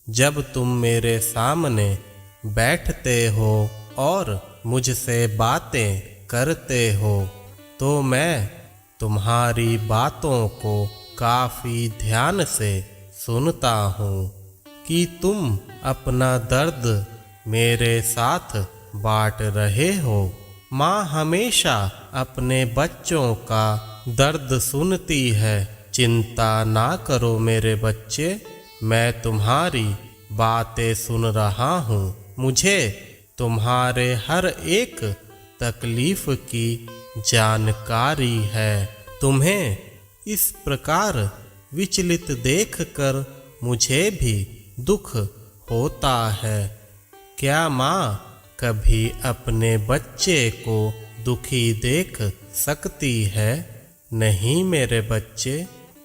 जब तुम मेरे सामने बैठते हो और मुझसे बातें करते हो तो मैं तुम्हारी बातों को काफ़ी ध्यान से सुनता हूँ कि तुम अपना दर्द मेरे साथ बांट रहे हो। माँ हमेशा अपने बच्चों का दर्द सुनती है। चिंता ना करो मेरे बच्चे, मैं तुम्हारी बातें सुन रहा हूँ। मुझे तुम्हारे हर एक तकलीफ की जानकारी है। तुम्हें इस प्रकार विचलित देखकर मुझे भी दुख होता है। क्या माँ कभी अपने बच्चे को दुखी देख सकती है? नहीं मेरे बच्चे,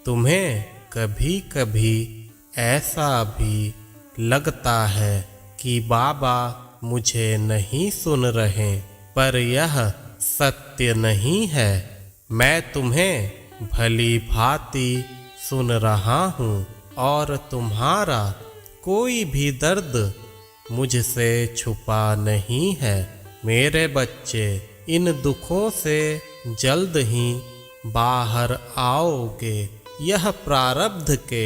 तुम्हें कभी कभी ऐसा भी लगता है कि बाबा मुझे नहीं सुन रहे, पर यह सत्य नहीं है। मैं तुम्हें भली भांति सुन रहा हूँ और तुम्हारा कोई भी दर्द मुझसे छुपा नहीं है। मेरे बच्चे, इन दुखों से जल्द ही बाहर आओगे। यह प्रारब्ध के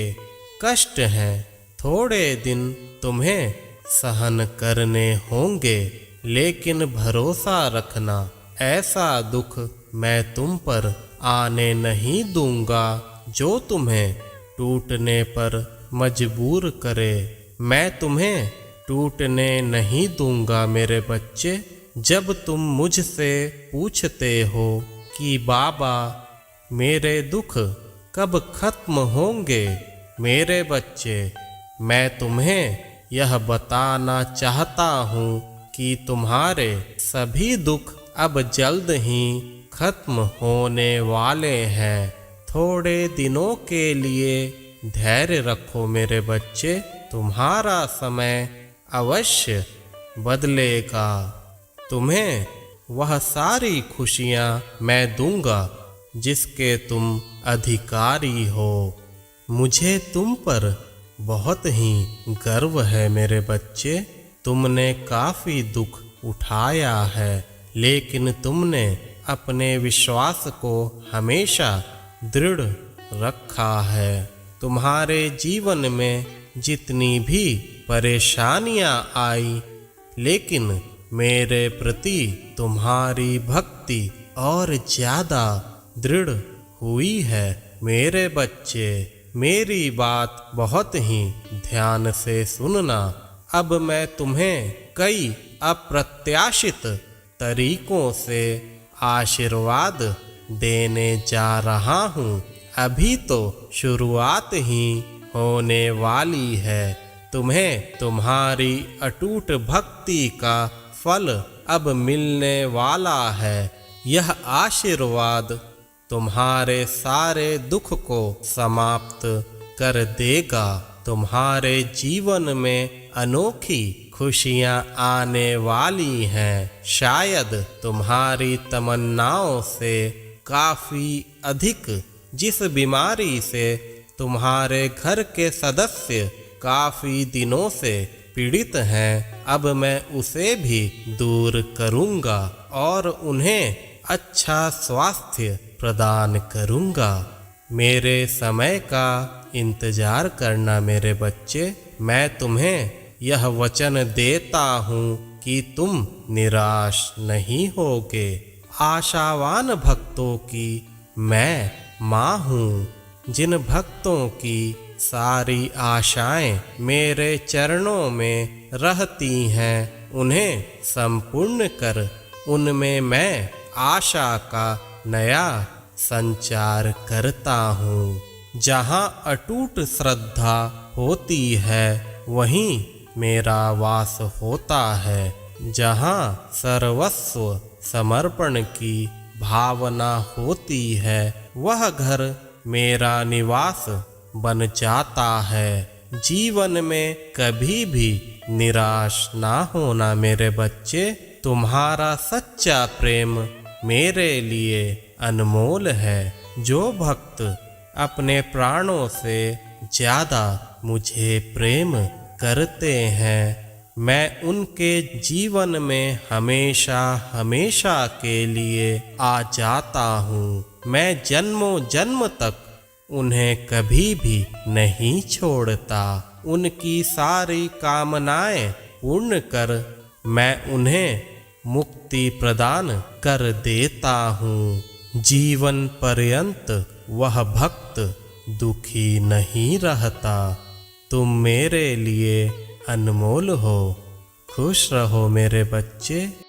कष्ट हैं। थोड़े दिन तुम्हें सहन करने होंगे, लेकिन भरोसा रखना, ऐसा दुख मैं तुम पर आने नहीं दूंगा जो तुम्हें टूटने पर मजबूर करे। मैं तुम्हें टूटने नहीं दूंगा मेरे बच्चे। जब तुम मुझसे पूछते हो कि बाबा मेरे दुख कब खत्म होंगे, मेरे बच्चे, मैं तुम्हें यह बताना चाहता हूँ कि तुम्हारे सभी दुख अब जल्द ही खत्म होने वाले हैं। थोड़े दिनों के लिए धैर्य रखो मेरे बच्चे, तुम्हारा समय अवश्य बदलेगा। तुम्हें वह सारी खुशियाँ मैं दूंगा जिसके तुम अधिकारी हो। मुझे तुम पर बहुत ही गर्व है मेरे बच्चे। तुमने काफ़ी दुख उठाया है, लेकिन तुमने अपने विश्वास को हमेशा दृढ़ रखा है। तुम्हारे जीवन में जितनी भी परेशानियां आई, लेकिन मेरे प्रति तुम्हारी भक्ति और ज़्यादा दृढ़ हुई है। मेरे बच्चे, मेरी बात बहुत ही ध्यान से सुनना। अब मैं तुम्हें कई अप्रत्याशित तरीकों से आशीर्वाद देने जा रहा हूँ। अभी तो शुरुआत ही होने वाली है। तुम्हें तुम्हारी अटूट भक्ति का फल अब मिलने वाला है। यह आशीर्वाद तुम्हारे सारे दुख को समाप्त कर देगा। तुम्हारे जीवन में अनोखी खुशियाँ आने वाली हैं। शायद तुम्हारी तमन्नाओं से काफ़ी अधिक जिस बीमारी से तुम्हारे घर के सदस्य काफ़ी दिनों से पीड़ित हैं, अब मैं उसे भी दूर करूँगा और उन्हें अच्छा स्वास्थ्य प्रदान करूँगा। मेरे समय का इंतज़ार करना मेरे बच्चे। मैं तुम्हें यह वचन देता हूँ कि तुम निराश नहीं होगे। आशावान भक्तों की मैं माँ हूँ। जिन भक्तों की सारी आशाएं मेरे चरणों में रहती हैं, उन्हें संपूर्ण कर उनमें मैं आशा का नया संचार करता हूँ। जहाँ अटूट श्रद्धा होती है, वहीं मेरा वास होता है। जहाँ सर्वस्व समर्पण की भावना होती है, वह घर मेरा निवास बन जाता है। जीवन में कभी भी निराश ना होना मेरे बच्चे। तुम्हारा सच्चा प्रेम मेरे लिए अनमोल है। जो भक्त अपने प्राणों से ज़्यादा मुझे प्रेम करते हैं। मैं उनके जीवन में हमेशा हमेशा के लिए आ जाता हूँ। मैं जन्मों जन्म तक उन्हें कभी भी नहीं छोड़ता। उनकी सारी कामनाएं पूर्ण कर मैं उन्हें मुक्ति प्रदान कर देता हूँ। जीवन पर्यंत वह भक्त दुखी नहीं रहता। तुम मेरे लिए अनमोल हो। खुश रहो मेरे बच्चे।